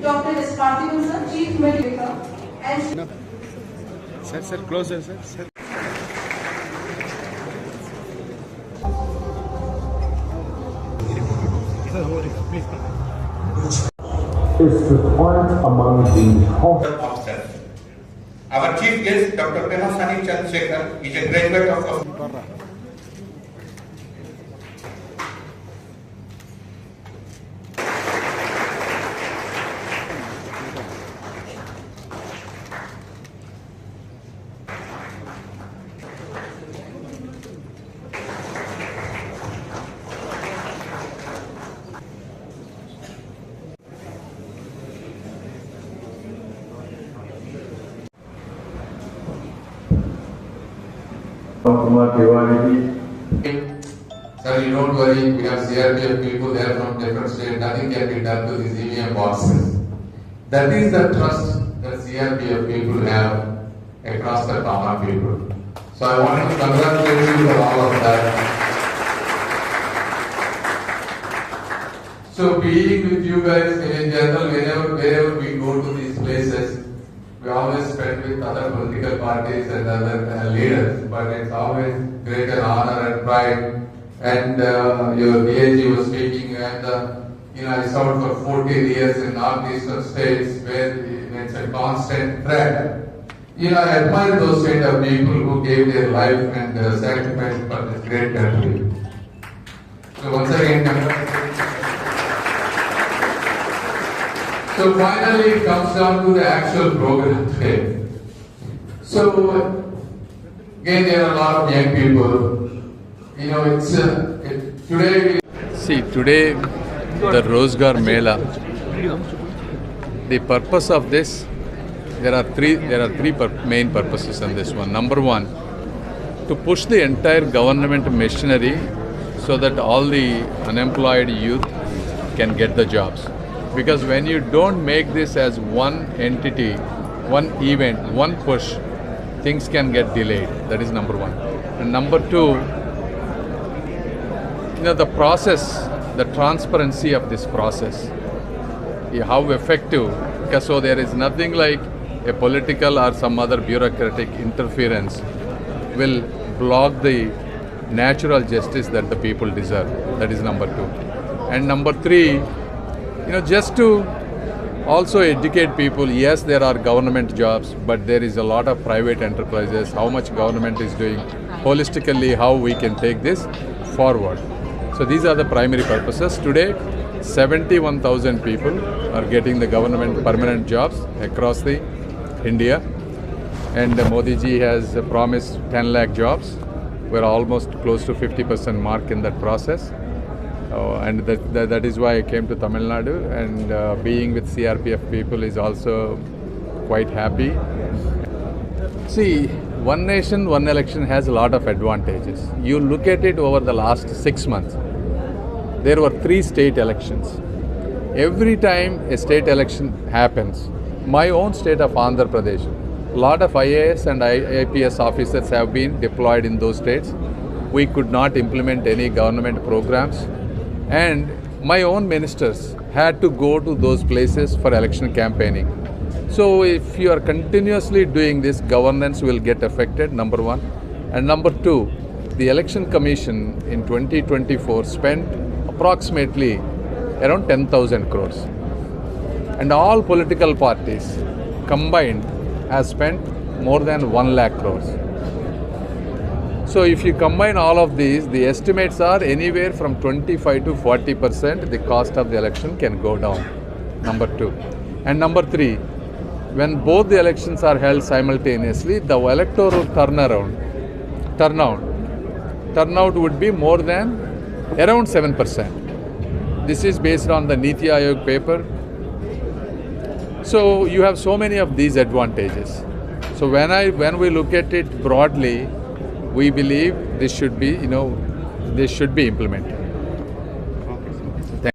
Dr. S. Parthivan, sir, Chief Medical and Sir, closer, sir. Is to point among the officers. Our chief guest, Dr. Pemasani Chandrasekhar, is a graduate of Kumar Tiwari. Sir, you don't worry, we have CRPF people there from different states, nothing can be done to these EVM boxes. That is the trust that CRPF people have across the common people. So I want to congratulate you for all of that. So being with you guys in general, wherever we go to these places, we always spend with other political parties and other leaders, but it's always greater honor and pride. And your DAG was speaking, and I served for 14 years in northeastern states where it's a constant threat. I admire those kind of people who gave their life and sacrifice for this great country. So once again, so finally it comes down to the actual program today. So again, there are a lot of young people. Today. See, today the Rozgar Mela. The purpose of this, there are three main purposes in this one. Number one, to push the entire government machinery so that all the unemployed youth can get the jobs. Because when you don't make this as one entity, one event, one push, things can get delayed. That is number one. And number two, the process, the transparency of this process, how effective, because so there is nothing like a political or some other bureaucratic interference will block the natural justice that the people deserve. That is number two. And number three, just to also educate people, yes, there are government jobs, but there is a lot of private enterprises, how much government is doing, holistically how we can take this forward. So these are the primary purposes. Today, 71,000 people are getting the government permanent jobs across the India. And Modi ji has promised 10 lakh jobs. We're almost close to 50% mark in that process. And that is why I came to Tamil Nadu, and being with CRPF people is also quite happy. See, one nation, one election has a lot of advantages. You look at it over the last 6 months. There were 3 state elections. Every time a state election happens, my own state of Andhra Pradesh, a lot of IAS and IPS officers have been deployed in those states. We could not implement any government programs, and my own ministers had to go to those places for election campaigning. So if you are continuously doing this, governance will get affected, number one. And number two, the Election Commission in 2024 spent approximately around 10,000 crores. And all political parties combined have spent more than 1 lakh crores. So if you combine all of these, the estimates are anywhere from 25 to 40% the cost of the election can go down, number two. And number three, when both the elections are held simultaneously, the electoral turnout would be more than around 7%. This is based on the Niti Aayog paper. So you have so many of these advantages. So when we look at it broadly, we believe this should be implemented.